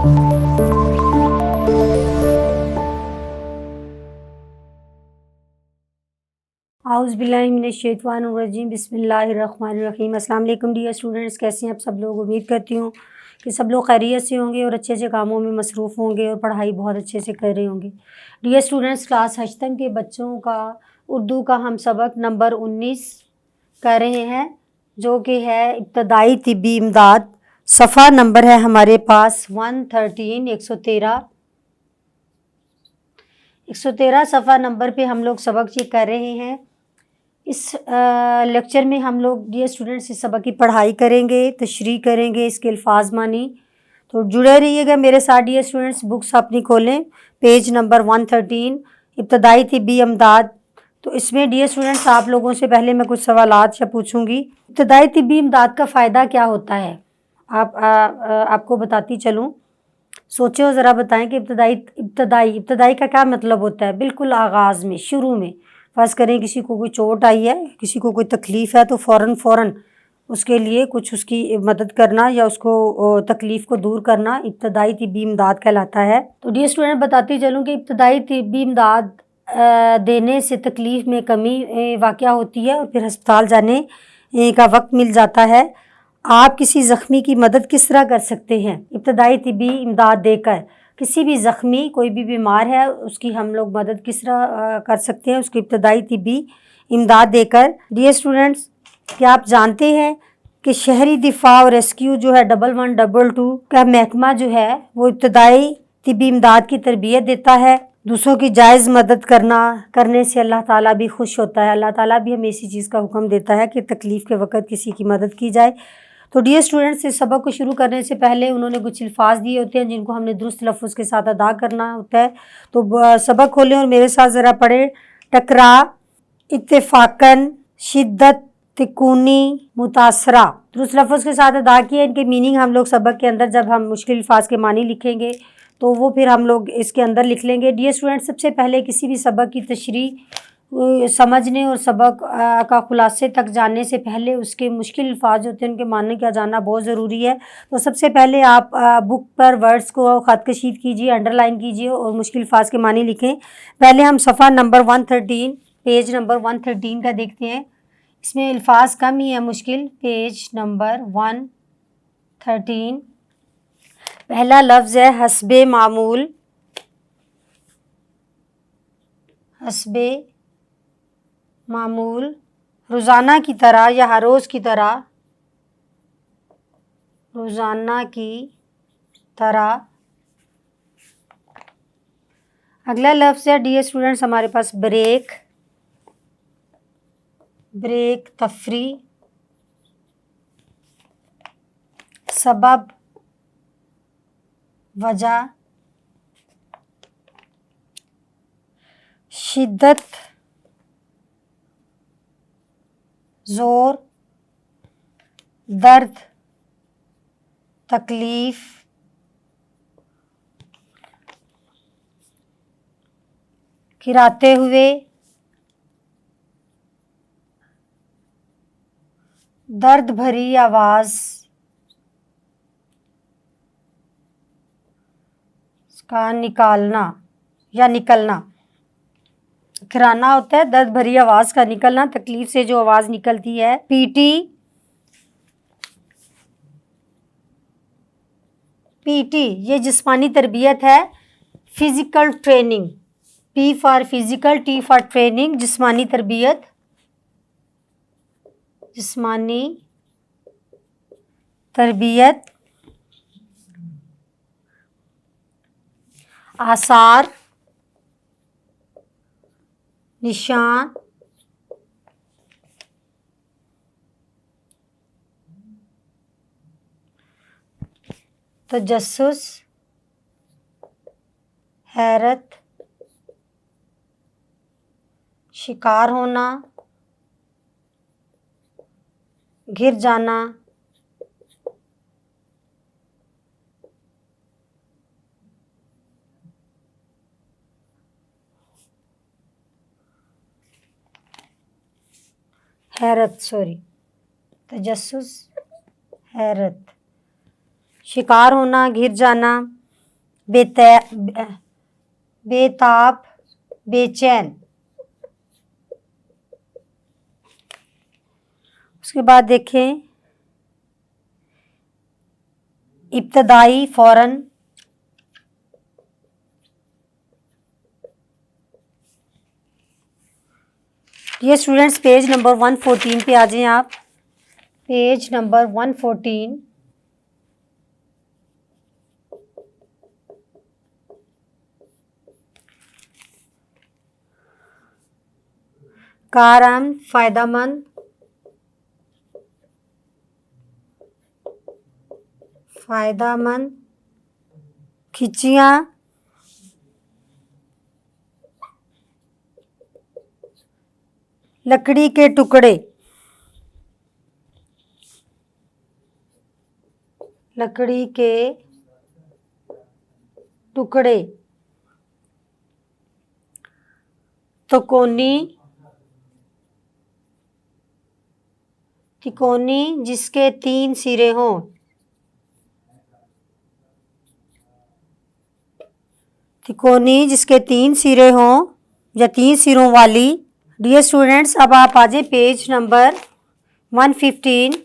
اعوذ باللہ من الشیطان الرجیم، بسم اللہ الرحمن الرحیم۔ السلام علیکم ڈیئر اسٹوڈنٹس، کیسے ہیں آپ سب لوگ؟ امید کرتی ہوں کہ سب لوگ خیریت سے ہوں گے اور اچھے اچھے کاموں میں مصروف ہوں گے اور پڑھائی بہت اچھے سے کر رہے ہوں گے۔ ڈیئر اسٹوڈنٹس، کلاس ہشتم کے بچوں کا اردو کا ہم سبق نمبر 19 کر رہے ہیں، جو کہ ہے ابتدائی طبی امداد۔ صفحہ نمبر ہے ہمارے پاس 113 113 صفحہ نمبر پہ ہم لوگ سبق چیک کر رہے ہیں۔ اس لیکچر میں ہم لوگ ڈیئر اسٹوڈنٹس اس سبق کی پڑھائی کریں گے، تشریح کریں گے، اس کے الفاظ مانی۔ تو جڑے رہیے گا میرے ساتھ ڈیئر اسٹوڈنٹس۔ بکس اپنی کھولیں، پیج نمبر 113 ابتدائی طبی امداد۔ تو اس میں ڈیئر اسٹوڈنٹس آپ لوگوں سے پہلے میں کچھ سوالات پوچھوں گی۔ ابتدائی طبی امداد کا فائدہ کیا ہوتا ہے؟ آپ کو بتاتی چلوں، سوچیں اور ذرا بتائیں کہ ابتدائی کا کیا مطلب ہوتا ہے؟ بالکل آغاز میں، شروع میں۔ فرض کریں کسی کو کوئی چوٹ آئی ہے، کسی کو کوئی تکلیف ہے، تو فوراً اس کے لیے کچھ اس کی مدد کرنا یا اس کو تکلیف کو دور کرنا ابتدائی طبی امداد کہلاتا ہے۔ تو ڈیئر اسٹوڈنٹ بتاتی چلوں کہ ابتدائی طبی امداد دینے سے تکلیف میں کمی واقع ہوتی ہے اور پھر ہسپتال جانے کا وقت مل جاتا ہے۔ آپ کسی زخمی کی مدد کس طرح کر سکتے ہیں ابتدائی طبی امداد دے کر؟ کسی بھی زخمی، کوئی بھی بیمار ہے، اس کی ہم لوگ مدد کس طرح کر سکتے ہیں؟ اس کی ابتدائی طبی امداد دے کر۔ ڈیئر اسٹوڈنٹس، کیا آپ جانتے ہیں کہ شہری دفاع اور ریسکیو جو ہے 1122 کا محکمہ جو ہے وہ ابتدائی طبی امداد کی تربیت دیتا ہے۔ دوسروں کی جائز مدد کرنے سے اللہ تعالیٰ بھی خوش ہوتا ہے۔ اللہ تعالیٰ بھی ہمیں اسی چیز کا حکم دیتا ہے کہ تکلیف کے وقت کسی کی مدد کی جائے۔ تو ڈیئر اسٹوڈنٹس، اس سبق کو شروع کرنے سے پہلے انہوں نے کچھ الفاظ دیے ہوتے ہیں جن کو ہم نے درست لفظ کے ساتھ ادا کرنا ہوتا ہے۔ تو سبق کھولیں اور میرے ساتھ ذرا پڑھیں۔ ٹکرا، اتفاقاً، شدت، تکونی، متاثرہ۔ درست لفظ کے ساتھ ادا کیے۔ ان کے میننگ ہم لوگ سبق کے اندر جب ہم مشکل الفاظ کے معنی لکھیں گے تو وہ پھر ہم لوگ اس کے اندر لکھ لیں گے۔ ڈیئر اسٹوڈنٹ، سب سے پہلے کسی بھی سبق کی تشریح سمجھنے اور سبق کا خلاصے تک جاننے سے پہلے اس کے مشکل الفاظ ہوتے ہیں ان کے معنی کا جاننا بہت ضروری ہے۔ تو سب سے پہلے آپ بک پر ورڈز کو خط کشید کیجیے، انڈر لائن کیجیے اور مشکل الفاظ کے معنی لکھیں۔ پہلے ہم صفحہ نمبر 113 پیج نمبر 113 کا دیکھتے ہیں۔ اس میں الفاظ کم ہی ہیں مشکل۔ پیج نمبر 113 پہلا لفظ ہے حسب معمول۔ حسب معمول، روزانہ کی طرح یا ہر روز کی طرح۔ روزانہ کی طرح۔ اگلا لفظ ہے ڈیئر اسٹوڈنٹس ہمارے پاس بریک۔ بریک، تفریح۔ سبب، وجہ۔ شدت، زور، درد، تکلیف۔ کراتے ہوئے، درد بھری آواز۔ اس کا نکالنا یا نکلنا۔ کرانا ہوتا ہے درد بھری آواز کا نکلنا، تکلیف سے جو آواز نکلتی ہے۔ پیٹی، یہ جسمانی تربیت ہے۔ Physical training, P for physical, T for training, جسمانی تربیت۔ جسمانی تربیت۔ آثار، نشان۔ تجسس، حیرت۔ شکار ہونا، گر جانا۔ تجسس، حیرت، شکار ہونا، گر جانا۔ बेताब, बेचैन। उसके बाद देखें इब्तदाई, फौरन। ये स्टूडेंट्स पेज नंबर 114 पे आ जाएं आप। Page number 114। कारआमद, फायदामंद, फायदामंद। खिचियाँ, लकड़ी के टुकड़े, लकड़ी के टुकड़े। तिकोनी, तिकोनी जिसके 3 सिरे हों। तिकोनी जिसके 3 सिरे हों या 3 सिरों वाली। डियर स्टूडेंट्स, अब आप आ जाए पेज नंबर 115।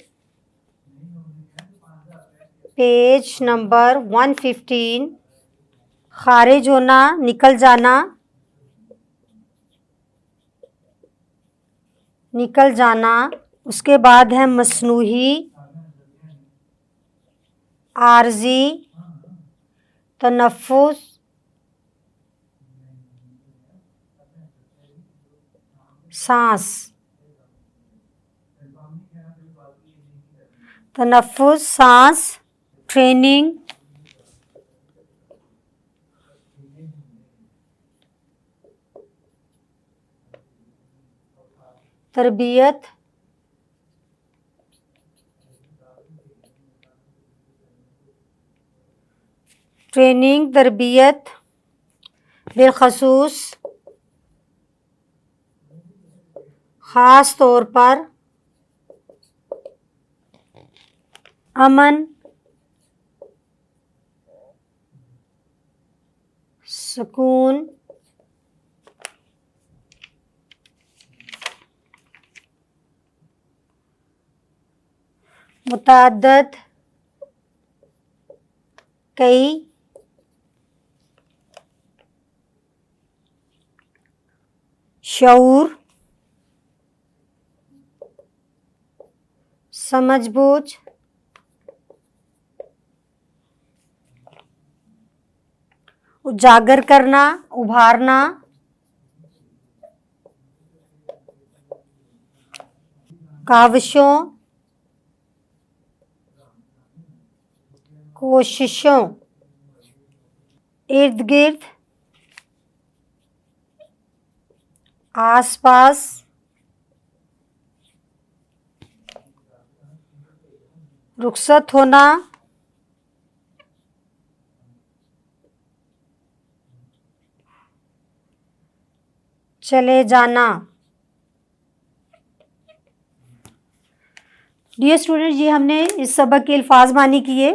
Page number 115। खारिज होना, निकल जाना, निकल जाना। उसके बाद है मसनूही, आर्जी, तनफ्फुस, सांस। तनफ्फुस, सांस। ट्रेनिंग, तरबियत, ट्रेनिंग, तरबियत, बिलखसूस, ख़ास तौर पर। अमन, सुकून। मुतअद्दिद, कई। शऊर, समझ-बूझ। उजागर करना, उभारना। काविशों, कोशिशों। इर्द गिर्द, आस पास। रुखसत होना, चले जाना। डियर स्टूडेंट, ये हमने इस सबक के अल्फाज मानी किए।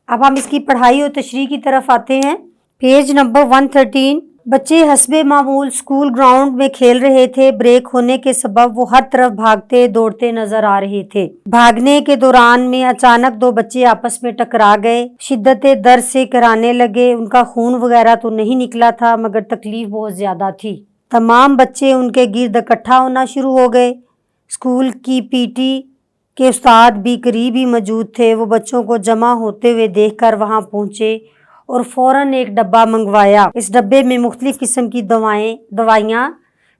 अब हम इसकी पढ़ाई और तशरीह की तरफ आते हैं। Page number 113। बच्चे हस्बे मामूल स्कूल ग्राउंड में खेल रहे थे। ब्रेक होने के सबब वो हर तरफ भागते दौड़ते नजर आ रहे थे। भागने के दौरान में अचानक 2 बच्चे आपस में टकरा गए। शिद्दत दर्द से कराने लगे। उनका खून वगैरह तो नहीं निकला था, मगर तकलीफ बहुत ज्यादा थी। तमाम बच्चे उनके गिर्द इकट्ठा होना शुरू हो गए। स्कूल की पीटी के उस्ताद भी करीब ही मौजूद थे। वो बच्चों को जमा होते हुए देखकर वहां पहुंचे और फौरन एक डब्बा मंगवाया। इस डब्बे में मुख्तलिफ किस्म की दवाइयाँ,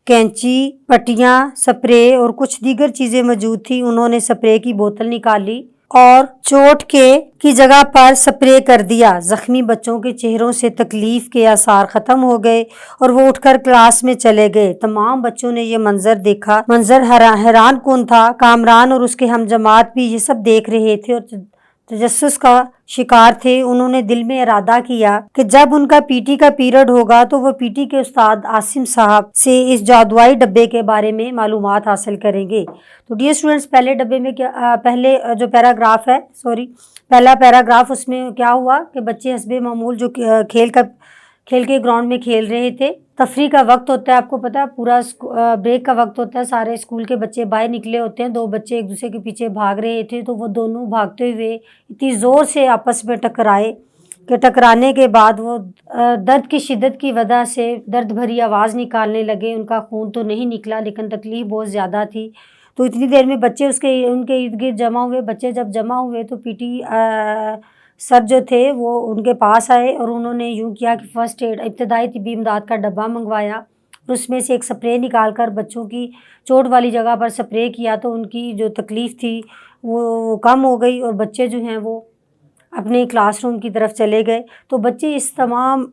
कैंची, पट्टियाँ, स्प्रे और कुछ दीगर चीज़ें मौजूद थी। उन्होंने स्प्रे की बोतल निकाली और चोट की जगह पर स्प्रे कर दिया। जख्मी बच्चों के चेहरों से तकलीफ के आसार ख़त्म हो गए और वो उठकर क्लास में चले गए। तमाम बच्चों ने ये मंजर देखा। मंजर हैरान कुन था। कामरान और उसके हम जमात भी ये सब देख रहे थे और तजस्सुस का शिकार थे। उन्होंने दिल में इरादा किया कि जब उनका पीटी का पीरियड होगा तो वो पीटी के उस्ताद आसिम साहब से इस जादुई डब्बे के बारे में मालूमात हासिल करेंगे। तो डियर स्टूडेंट्स, पहले डब्बे में क्या पहले जो पैराग्राफ है, पहला पैराग्राफ, उसमें क्या हुआ कि बच्चे हस्बे मामूल जो खेल के ग्राउंड में खेल रहे थे। तफरी का वक्त होता है, आपको पता है, पूरा ब्रेक का वक्त होता है, सारे स्कूल के बच्चे बाहर निकले होते हैं। 2 बच्चे एक दूसरे के पीछे भाग रहे थे, तो वो दोनों भागते हुए इतनी ज़ोर से आपस में टकराए कि टकराने के बाद वो दर्द की शिद्दत की वजह से दर्द भरी आवाज़ निकालने लगे। उनका खून तो नहीं निकला, लेकिन तकलीफ़ बहुत ज़्यादा थी। तो इतनी देर में बच्चे उनके इर्द गिर्द जमा हुए। बच्चे जब जमा हुए तो पीटी सर जो थे वो उनके पास आए और उन्होंने यूँ किया कि फ़र्स्ट एड इब्तदाई तिब्बी इमदाद का डब्बा मंगवाया और उसमें से एक स्प्रे निकाल कर बच्चों की चोट वाली जगह पर स्प्रे किया, तो उनकी जो तकलीफ़ थी वो कम हो गई और बच्चे जो हैं वो अपने क्लासरूम की तरफ चले गए। तो बच्चे इस तमाम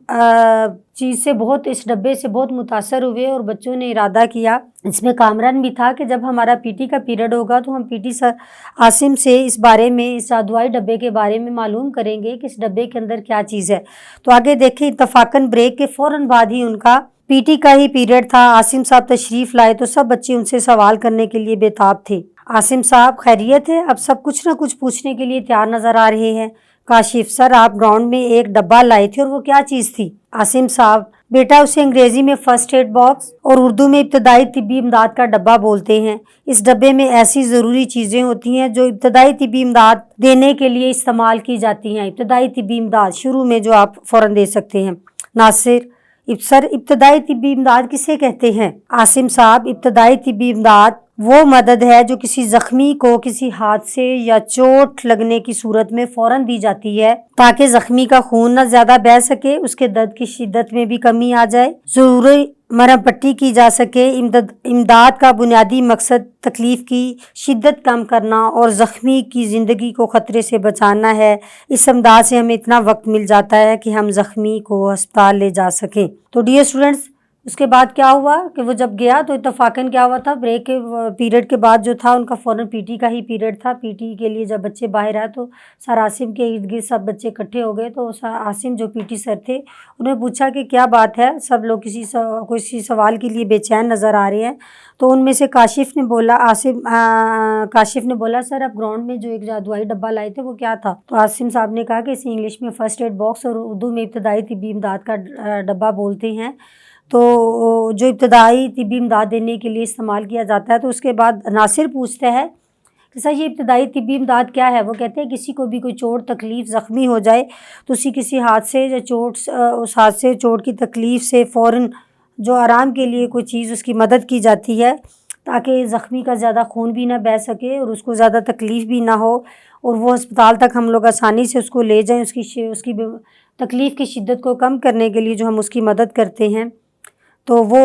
चीज़ से इस डब्बे से बहुत मुतासर हुए और बच्चों ने इरादा किया, इसमें कामरान भी था, कि जब हमारा पीटी का पीरियड होगा तो हम पीटी सर आसिम से इस बारे में, इस जादुई डब्बे के बारे में मालूम करेंगे कि इस डब्बे के अंदर क्या चीज़ है। तो आगे देखें, इत्तफाकन ब्रेक के फ़ौरन बाद ही उनका पीटी का ही पीरियड था। आसिम साहब तशरीफ़ लाए तो सब बच्चे उनसे सवाल करने के लिए बेताब थे। आसिम साहब खैरियत है? अब सब कुछ ना कुछ पूछने के लिए तैयार नज़र आ रहे हैं। काशिफ सर, आप ग्राउंड में एक डब्बा लाए थे और वो क्या चीज़ थी? आसिम साहब, बेटा उसे अंग्रेज़ी में फ़र्स्ट एड बॉक्स और उर्दू में इब्तदाई तिब्बी इमदाद का डब्बा बोलते हैं। इस डब्बे में ऐसी ज़रूरी चीज़ें होती हैं जो इब्तदाई तिब्बी इमदाद देने के लिए इस्तेमाल की जाती हैं। इब्तदाई तिब्बी इमदाद शुरू में जो आप फ़ौरन दे सकते हैं। नासिर, सर इब्तदाई तिब्बी इमदाद किसे कहते हैं? आसिम साहब, इब्तदाई तिब्बी इमदाद वो मदद है जो किसी ज़ख्मी को किसी हादसे या चोट लगने की सूरत में फ़ौरन दी जाती है ताकि ज़ख्मी का खून न ज़्यादा बह सके, उसके दर्द की शिद्दत में भी कमी आ जाए, ज़रूरी मरहम पट्टी की जा सके। इमदाद का बुनियादी मकसद तकलीफ़ की शिद्दत कम करना और ज़ख्मी की ज़िंदगी को ख़तरे से बचाना है। इस इमदाद से हमें इतना वक्त मिल जाता है कि हम ज़ख्मी को अस्पताल ले जा सकें। तो डियर स्टूडेंट्स, उसके बाद क्या हुआ कि वो जब गया तो इत्तफाकन क्या हुआ था, ब्रेक के पीरियड के बाद जो था उनका फ़ौरन पीटी का ही पीरियड था। पीटी के लिए जब बच्चे बाहर आए तो सर आसिम के इर्द गिर्द सब बच्चे इकट्ठे हो गए। तो सर आसिम जो पीटी सर थे, उन्हें पूछा कि क्या बात है, सब लोग किसी सवाल के लिए बेचैन नज़र आ रहे हैं। तो उनमें से काशिफ ने बोला, सर आप ग्राउंड में जो एक जादुई डब्बा लाए थे वो क्या था? तो आसिम साहब ने कहा कि इसे इंग्लिश में फ़र्स्ट एड बॉक्स और उर्दू में इब्तदाई तिब्बी इमदाद का डब्बा बोलते हैं, तो जो इब्तदाई तिब्बी इमदाद देने के लिए इस्तेमाल किया जाता है। तो उसके बाद नासिर पूछता है कि सर ये इब्तदाई तिब्बी इमदाद क्या है? वो कहते हैं किसी को भी कोई चोट तकलीफ़ ज़ख्मी हो जाए तो उसी किसी हादसे या उस हादसे चोट की तकलीफ़ से फ़ौरन जो आराम के लिए कोई चीज़ उसकी मदद की जाती है ताकि ज़ख्मी का ज़्यादा खून भी ना बह सके और उसको ज़्यादा तकलीफ़ भी ना हो और वो अस्पताल तक हम लोग आसानी से उसको ले जाएँ। उसकी तकलीफ़ की शिद्दत को कम करने के लिए जो हम उसकी मदद करते हैं तो वो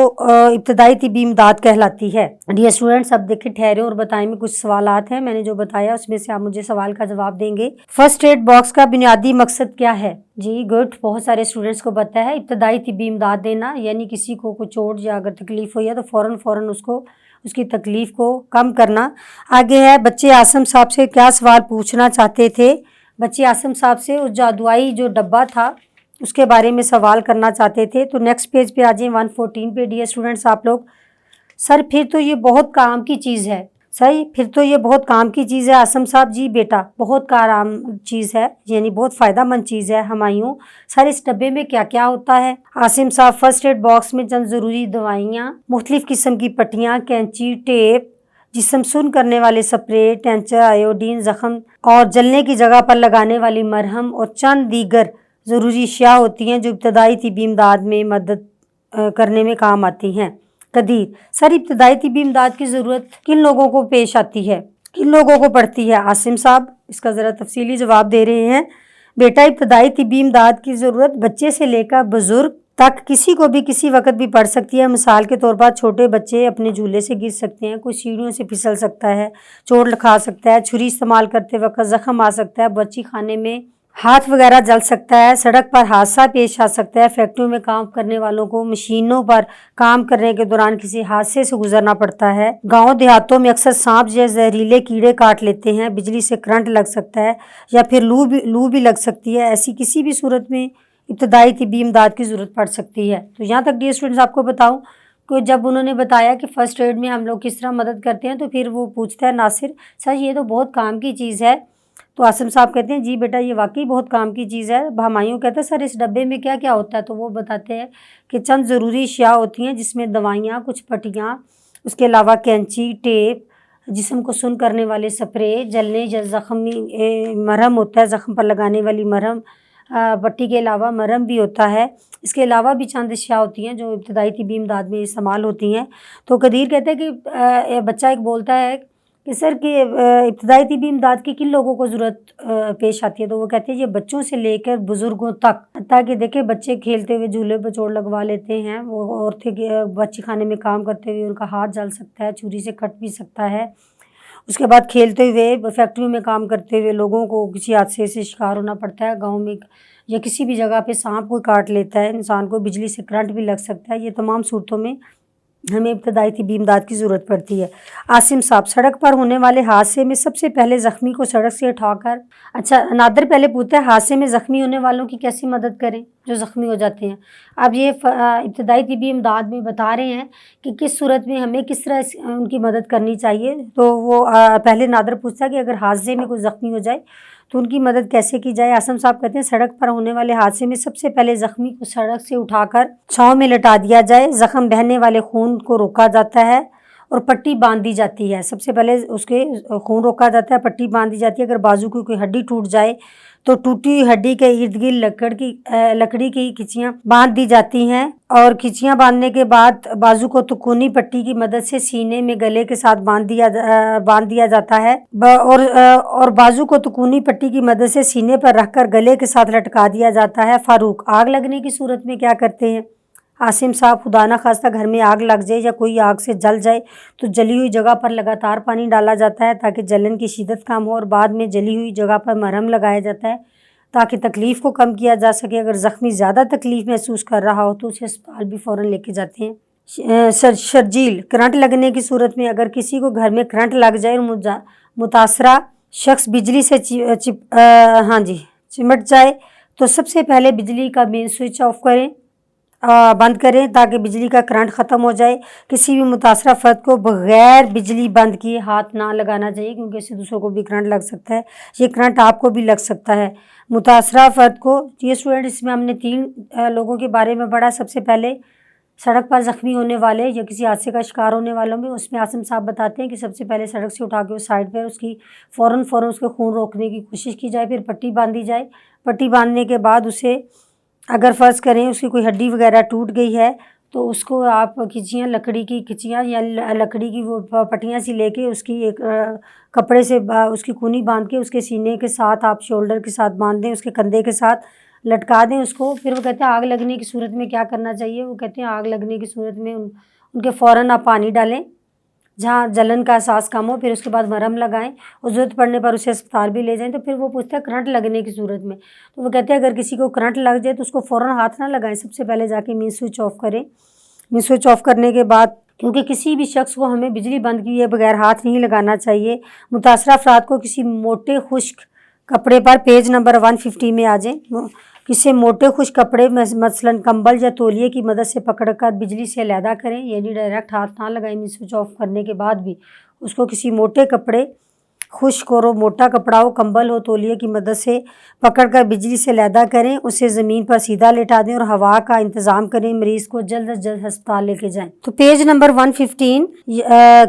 इब्तदाई तिब्बी इमदाद कहलाती है। डियर स्टूडेंट्स, अब देखिए ठहरे और बताएं में कुछ सवालात हैं। मैंने जो बताया उसमें से आप मुझे सवाल का जवाब देंगे। फर्स्ट एड बॉक्स का बुनियादी मकसद क्या है? जी गुड, बहुत सारे स्टूडेंट्स को पता है। इब्तदाई तिब्बी इमदाद देना, यानी किसी को कोई चोट या अगर तकलीफ़ हुई है तो फ़ौरन उसको उसकी तकलीफ़ को कम करना। आगे है, बच्चे आसिम साहब से क्या सवाल पूछना चाहते थे? बच्चे आसिम साहब से उस जादुई जो डब्बा था उसके बारे में सवाल करना चाहते थे। तो नेक्स्ट पेज पे आ जाइए 114 पे। डियर स्टूडेंट्स, आप लोग, सर फिर तो ये बहुत काम की चीज़ है। सही, फिर तो ये बहुत काम की चीज़ है। आसिम साहब, जी बेटा, बहुत काम चीज़ है, यानी बहुत फ़ायदेमंद चीज़ है। हुमायूं, सर इस डब्बे में क्या क्या होता है? आसिम साहब, फर्स्ट एड बॉक्स में चंद ज़रूरी दवाइयाँ, मुख्तलिफ़ किस्म की पट्टियाँ, कैंची, टेप, जिस्म सुन करने वाले स्प्रे, टेंचर, आयोडीन, ज़ख्म और जलने की जगह पर लगाने वाली मरहम और चंद दीगर ज़रूरी अशिया होती हैं जो इब्तदाई तिब्बी इमदाद में मदद करने में काम आती हैं। कदीर, सर इब्तदाई तिब्बी इमदाद की ज़रूरत किन लोगों को पेश आती है, किन लोगों को पड़ती है? आसिम साहब इसका ज़रा तफसीली जवाब दे रहे हैं। बेटा, इब्तदाई तिब्बी इमदाद की ज़रूरत बच्चे से लेकर बुज़ुर्ग तक किसी को भी किसी वक्त भी पड़ सकती है। मिसाल के तौर पर छोटे बच्चे अपने झूले से गिर सकते हैं, कोई सीढ़ियों से फिसल सकता है, चोट खा सकता है, छुरी इस्तेमाल करते वक्त ज़ख्म आ सकता है, बच्ची खाने में ہاتھ وغیرہ جل سکتا ہے، سڑک پر حادثہ پیش آ سکتا ہے، فیکٹریوں میں کام کرنے والوں کو مشینوں پر کام کرنے کے دوران کسی حادثے سے گزرنا پڑتا ہے۔ گاؤں دیہاتوں میں اکثر سانپ جیسے زہریلے کیڑے کاٹ لیتے ہیں، بجلی سے کرنٹ لگ سکتا ہے یا پھر لو بھی لگ سکتی ہے۔ ایسی کسی بھی صورت میں ابتدائی طبی امداد کی ضرورت پڑ سکتی ہے۔ تو یہاں تک ڈیئر اسٹوڈنٹس آپ کو بتاؤں کہ جب انہوں نے بتایا کہ فرسٹ ایڈ میں ہم لوگ کس طرح مدد کرتے ہیں، تو پھر وہ پوچھتا ہے ناصر سر یہ تو بہت کام کی چیز ہے۔ تو عاصم صاحب کہتے ہیں جی بیٹا یہ واقعی بہت کام کی چیز ہے۔ ہمایوں کہتا ہے سر اس ڈبے میں کیا کیا ہوتا ہے؟ تو وہ بتاتے ہیں کہ چند ضروری اشیاء ہوتی ہیں جس میں دوائیاں، کچھ پٹیاں، اس کے علاوہ کینچی، ٹیپ، جسم کو سن کرنے والے سپرے، جلنے یا زخمی مرہم ہوتا ہے، زخم پر لگانے والی مرہم، پٹی کے علاوہ مرہم بھی ہوتا ہے۔ اس کے علاوہ بھی چند اشیاء ہوتی ہیں جو ابتدائی طبی امداد میں استعمال ہوتی ہیں۔ تو قدیر کہتے ہیں کہ بچہ ایک بولتا ہے کہ سر کہ ابتدائی طبی امداد کی کن لوگوں کو ضرورت پیش آتی ہے؟ تو وہ کہتے ہیں یہ بچوں سے لے کر بزرگوں تک، حتیٰ کہ دیکھیں بچے کھیلتے ہوئے جھولے پہ چوٹ لگوا لیتے ہیں، وہ عورتیں بچی خانے میں کام کرتے ہوئے ان کا ہاتھ جل سکتا ہے، چھری سے کٹ بھی سکتا ہے۔ اس کے بعد کھیلتے ہوئے فیکٹریوں میں کام کرتے ہوئے لوگوں کو کسی حادثے سے شکار ہونا پڑتا ہے، گاؤں میں یا کسی بھی جگہ پہ سانپ کو کاٹ لیتا ہے انسان کو، بجلی سے کرنٹ بھی لگ سکتا ہے۔ یہ تمام صورتوں میں ہمیں ابتدائی طبی امداد کی ضرورت پڑتی ہے۔ عاصم صاحب سڑک پر ہونے والے حادثے میں سب سے پہلے زخمی کو سڑک سے اٹھا کر، اچھا نادر پہلے پوچھتا ہے حادثے میں زخمی ہونے والوں کی کیسی مدد کریں جو زخمی ہو جاتے ہیں؟ اب یہ ابتدائی طبی امداد میں بتا رہے ہیں کہ کس صورت میں ہمیں کس طرح ان کی مدد کرنی چاہیے۔ تو وہ پہلے نادر پوچھتا ہے کہ اگر حادثے میں کوئی زخمی ہو جائے تو ان کی مدد کیسے کی جائے؟ عاصم صاحب کہتے ہیں سڑک پر ہونے والے حادثے میں سب سے پہلے زخمی کو سڑک سے اٹھا کر چھاؤں میں لٹا دیا جائے، زخم بہنے والے خون کو روکا جاتا ہے اور پٹی باندھ دی جاتی ہے۔ سب سے پہلے اس کے خون روکا جاتا ہے، پٹی باندھ دی جاتی ہے۔ اگر بازو کی کوئی ہڈی ٹوٹ جائے تو ٹوٹی ہڈی کے ارد گرد لکڑی کی کھچیاں باندھ دی جاتی ہیں، اور کھچیاں باندھنے کے بعد بازو کو تکونی پٹی کی مدد سے سینے میں گلے کے ساتھ باندھ دیا جاتا ہے، اور بازو کو تکونی پٹی کی مدد سے سینے پر رکھ کر گلے کے ساتھ لٹکا دیا جاتا ہے۔ فاروق آگ لگنے کی صورت میں کیا کرتے ہیں؟ عاصم صاحب خدا نہ خواستہ گھر میں آگ لگ جائے یا کوئی آگ سے جل جائے تو جلی ہوئی جگہ پر لگاتار پانی ڈالا جاتا ہے تاکہ جلن کی شدت کم ہو، اور بعد میں جلی ہوئی جگہ پر مرہم لگایا جاتا ہے تاکہ تکلیف کو کم کیا جا سکے۔ اگر زخمی زیادہ تکلیف محسوس کر رہا ہو تو اسے اسپتال بھی فوراً لے کے جاتے ہیں۔ شرجیل کرنٹ لگنے کی صورت میں اگر کسی کو گھر میں کرنٹ لگ جائے اور متاثرہ شخص بجلی سے چمٹ جائے تو سب سے پہلے بجلی کا مین سوئچ آف کریں، بند کریں تاکہ بجلی کا کرنٹ ختم ہو جائے۔ کسی بھی متاثرہ فرد کو بغیر بجلی بند کیے ہاتھ نہ لگانا چاہیے کیونکہ اس سے دوسروں کو بھی کرنٹ لگ سکتا ہے، یہ کرنٹ آپ کو بھی لگ سکتا ہے۔ متاثرہ فرد کو یہ اسٹوڈنٹ اس میں ہم نے 3 لوگوں کے بارے میں پڑھا۔ سب سے پہلے سڑک پر زخمی ہونے والے یا کسی حادثے کا شکار ہونے والوں میں، اس میں عاصم صاحب بتاتے ہیں کہ سب سے پہلے سڑک سے اٹھا کے اس سائڈ پر اس کی فوراً اس کے خون روکنے کی کوشش کی جائے، پھر پٹی باندھی جائے۔ پٹی باندھنے کے بعد اسے اگر فرض کریں اس کی کوئی ہڈی وغیرہ ٹوٹ گئی ہے تو اس کو آپ لکڑی کی کھچیاں یا لکڑی کی وہ پٹیاں سی لے کے اس کی ایک کپڑے سے اس کی کونی باندھ کے اس کے سینے کے ساتھ آپ شولڈر کے ساتھ باندھ دیں، اس کے کندھے کے ساتھ لٹکا دیں اس کو۔ پھر وہ کہتے ہیں آگ لگنے کی صورت میں کیا کرنا چاہیے؟ وہ کہتے ہیں آگ لگنے کی صورت میں ان کے فوراً آپ پانی ڈالیں جہاں جلن کا احساس کم ہو، پھر اس کے بعد مرہم لگائیں اور ضرورت پڑنے پر اسے اسپتال بھی لے جائیں۔ تو پھر وہ پوچھتے ہیں کرنٹ لگنے کی صورت میں، تو وہ کہتے ہیں اگر کسی کو کرنٹ لگ جائے تو اس کو فوراً ہاتھ نہ لگائیں، سب سے پہلے جا کے مین سوئچ آف کریں۔ مین سوئچ آف کرنے کے بعد کیونکہ کسی بھی شخص کو ہمیں بجلی بند کیے بغیر ہاتھ نہیں لگانا چاہیے۔ متاثرہ افراد کو کسی موٹے خشک کپڑے پر پیج نمبر 150 میں آ جائیں، کسی موٹے خشک کپڑے مثلاً کمبل یا تولیے کی مدد سے پکڑ کر بجلی سے علیحدہ کریں، یعنی ڈائریکٹ ہاتھ نہ لگائیں۔ مین سوئچ آف کرنے کے بعد بھی اس کو کسی موٹے کپڑے، خشک اور موٹا کپڑا ہو، کمبل ہو، تولیے کی مدد سے پکڑ کر بجلی سے علیحدہ کریں، اسے زمین پر سیدھا لٹا دیں اور ہوا کا انتظام کریں، مریض کو جلد از جلد ہسپتال لے کے جائیں۔ تو پیج نمبر 115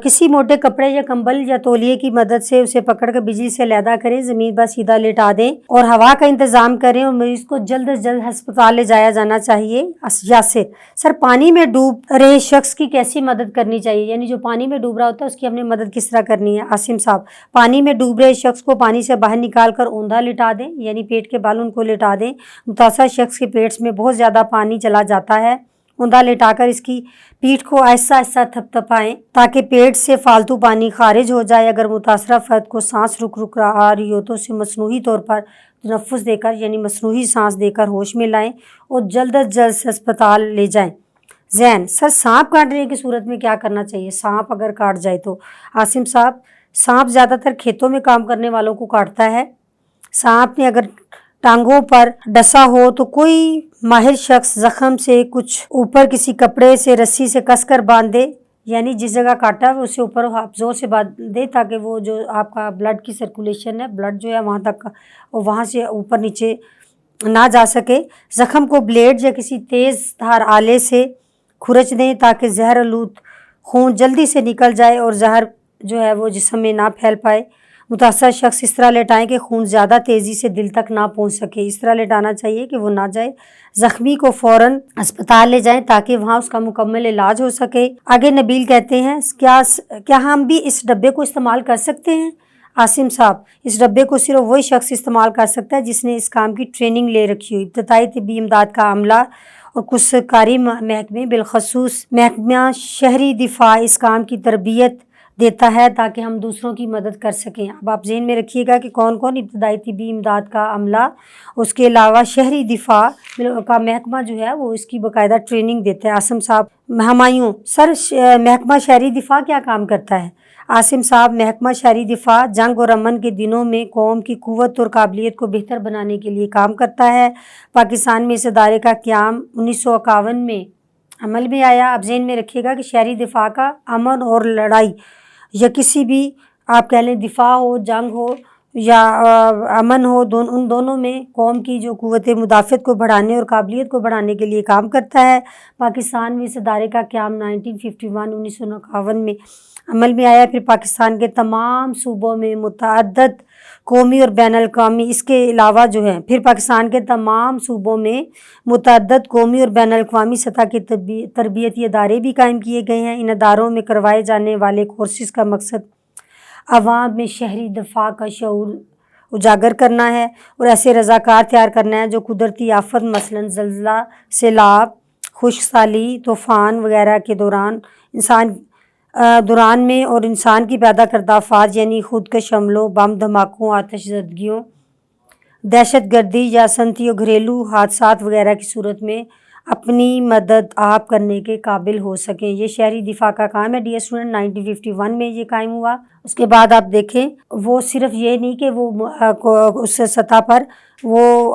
کسی موٹے کپڑے یا کمبل یا تولیے کی مدد سے اسے پکڑ کر بجلی سے علیحدہ کریں، زمین پر سیدھا لٹا دیں اور ہوا کا انتظام کریں اور مریض کو جلد از جلد ہسپتال لے جایا جانا چاہیے۔ یاسر سر پانی میں ڈوب رہے شخص کی کیسی مدد کرنی چاہیے؟ یعنی جو پانی میں ڈوب رہا ہوتا ہے اس کی ہم نے مدد کس طرح کرنی ہے؟ عاصم صاحب پانی میں ڈوب رہے شخص کو پانی سے باہر نکال کر اوندا لٹا دیں، یعنی پیٹ کے بالوں کو لٹا دیں۔ متاثرہ شخص کے پیٹ میں بہت زیادہ پانی چلا جاتا ہے، اوندا لٹا کر اس کی پیٹھ کو آہستہ آہستہ تھپتھپائیں تاکہ پیٹ سے فالتو پانی خارج ہو جائے۔ اگر متاثرہ فرد کو سانس رک آ رہی ہو تو اسے مصنوعی طور پر तनफ़ुस देकर यानी मसनूई सांस देकर होश में लाएं और जल्द अज जल्द से अस्पताल ले जाएं। ज़ैन, सर सांप काटने की सूरत में क्या करना चाहिए? सांप अगर काट जाए तो आसिम साहब, सांप ज़्यादातर खेतों में काम करने वालों को काटता है। सांप ने अगर टांगों पर डसा हो तो कोई माहिर शख्स जख्म से कुछ ऊपर किसी कपड़े से रस्सी से कसकर बांध दे, यानी जिस जगह काटा है उससे ऊपर आप जोर से बांध दे ताकि वो जो आपका ब्लड की सर्कुलेशन है, ब्लड जो है वहाँ तक, वहाँ से ऊपर नीचे ना जा सके। ज़ख्म को ब्लेड या किसी तेज़ धार आले से खुरच दें ताकि जहर आलूद खून जल्दी से निकल जाए और जहर जो है वो जिस्म में ना फैल पाए। मुतासर शख्स इस तरह लेटाएं कि खून ज़्यादा तेज़ी से दिल तक ना पहुंच सके, इस तरह लेटाना चाहिए कि वो ना जाए। ज़ख्मी को फ़ौरन अस्पताल ले जाएं ताकि वहाँ उसका मुकम्मल इलाज हो सके। आगे नबील कहते हैं, क्या हम भी इस डब्बे को इस्तेमाल कर सकते हैं? आसिम साहब, इस डब्बे को सिर्फ वही शख्स इस्तेमाल कर सकता है जिसने इस काम की ट्रेनिंग ले रखी हो। इब्तदाई तिब्बी इमदाद का अमला और कुछ सरकारी महकमे बिलखसूस महकमा शहरी दिफा इस काम की तरबियत देता है ताकि हम दूसरों की मदद कर सकें। अब आप ज़हन में रखिएगा कि कौन कौन इब्तदाई तिब्बी इमदाद का अमला, उसके अलावा शहरी दिफा का महकमा जो है वो इसकी बाकायदा ट्रेनिंग देता है। आसिम साहब, हमायूं सर, महकमा शहरी दिफा क्या काम करता है? आसिम साहब, महकमा शहरी दिफा जंग और अमन के दिनों में कौम की क़ुव्वत और काबिलियत को बेहतर बनाने के लिए काम करता है। पाकिस्तान में इस इदारे का क़याम 1951 में अमल में आया। आप ज़हन में रखिएगा कि शहरी दिफा का अमन और लड़ाई या किसी भी आप कह लें दिफा हो, जंग हो या अमन हो, उन दोनों में कौम की जो क़ुव्वत मुदाफ़त को बढ़ाने और काबिलियत को बढ़ाने के लिए काम करता है। पाकिस्तान में इस इदारे का क़याम 1951 में अमल में आया। फिर पाकिस्तान के तमाम सूबों में मुतअद्दिद कौमी और बैनुल-अक़वामी इसके अलावा जो है फिर पाकिस्तान के तमाम सूबों में मुतअद्दिद कौमी और बैनुल-अक़वामी सतह के तरबियती इदारे भी कायम किए गए हैं। इन इदारों में करवाए जाने वाले कोर्सेज़ का मकसद अवाम में शहरी दिफा का शऊर उजागर करना है और ऐसे रज़ाकार तैयार करना है जो कुदरती आफत मसलन ज़ल्ज़ला, सैलाब, खुश्क साली, तूफ़ान वगैरह के दौरान में और इंसान की पैदा करदा आफात यानी खुदकश हमलों, बम धमाकों, आतिशज़दगियों, दहशत गर्दी या सनती और घरेलू हादसात वगैरह की सूरत में अपनी मदद आप करने के काबिल हो सकें। ये शहरी दिफा का काम है। डियर स्टूडेंट, 1951 में ये कायम हुआ। उसके बाद आप देखें, वो सिर्फ ये नहीं कि वो उस सतह पर वो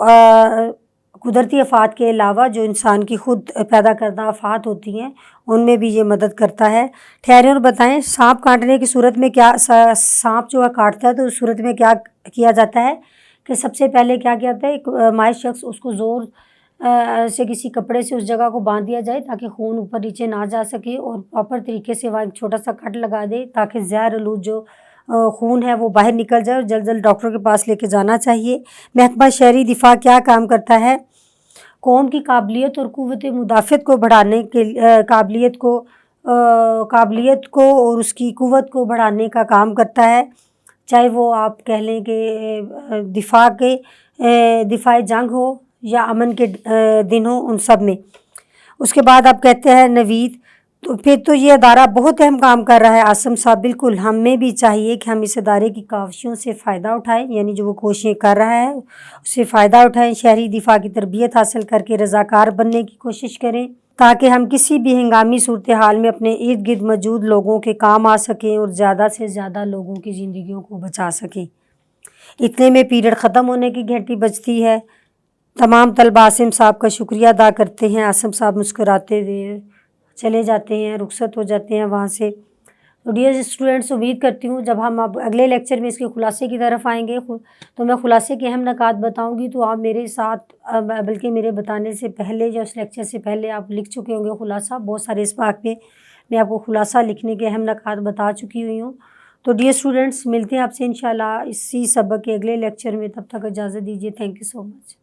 कुदरती आफात के अलावा जो इंसान की खुद पैदा करदा आफात होती हैं उनमें भी ये मदद करता है। ठहरें और बताएं, सांप काटने की सूरत में क्या, सांप जो है काटता है तो उस सूरत में क्या किया जाता है कि सबसे पहले क्या किया जाता है, एक माहिर शख्स उसको ज़ोर से किसी कपड़े से उस जगह को बांध दिया जाए ताकि खून ऊपर नीचे ना जा सके और प्रॉपर तरीके से वहाँ एक छोटा सा कट लगा दे ताकि ज़हर आलूद जो खून है वो बाहर निकल जाए और जल्द जल्द डॉक्टर के पास लेके जाना चाहिए। महकमा शहरी दिफा क्या काम करता है? कौम की काबिलियत और क़ुव्वत मुदाफ़त को बढ़ाने के काबिलियत को और उसकी क़ुव्वत को बढ़ाने का काम करता है, चाहे वो आप कह लें कि दिफाए जंग हो या अमन के दिन हो, उन सब में। उसके बाद आप कहते हैं नवीद, तो फिर तो ये अदारा बहुत अहम काम कर रहा है। आसिम साहब, बिल्कुल, हमें भी चाहिए कि हम इस अदारे की काविशों से फ़ायदा उठाएं, यानी जो वो कोशिशें कर रहा है उससे फ़ायदा उठाएं। शहरी दिफा की तरबियत हासिल करके रज़ाकार बनने की कोशिश करें ताकि हम किसी भी हंगामी सूरत हाल में अपने इर्द गिर्द मौजूद लोगों के काम आ सकें और ज़्यादा से ज़्यादा लोगों की ज़िंदगियों को बचा सकें। इतने में पीरियड ख़त्म होने की घंटी बजती है। तमाम तलबा आसिम साहब का शुक्रिया अदा करते हैं। आसिम साहब मुस्कुराते हुए चले जाते हैं, रुखसत हो जाते हैं वहाँ से। तो डियर स्टूडेंट्स, उम्मीद करती हूँ जब हम अब अगले लेक्चर में इसके खुलासे की तरफ आएंगे तो मैं खुलासे के अहम नकात बताऊँगी, तो आप मेरे साथ बल्कि मेरे बताने से पहले या उस लेक्चर से पहले आप लिख चुके होंगे खुलासा। बहुत सारे इस बात पे मैं आपको खुलासा लिखने के अहम नकात बता चुकी हुई हूँ। तो डियर स्टूडेंट्स, मिलते हैं आपसे इंशाल्लाह इसी सबक के अगले लेक्चर में। तब तक इजाज़त दीजिए। Thank you so much.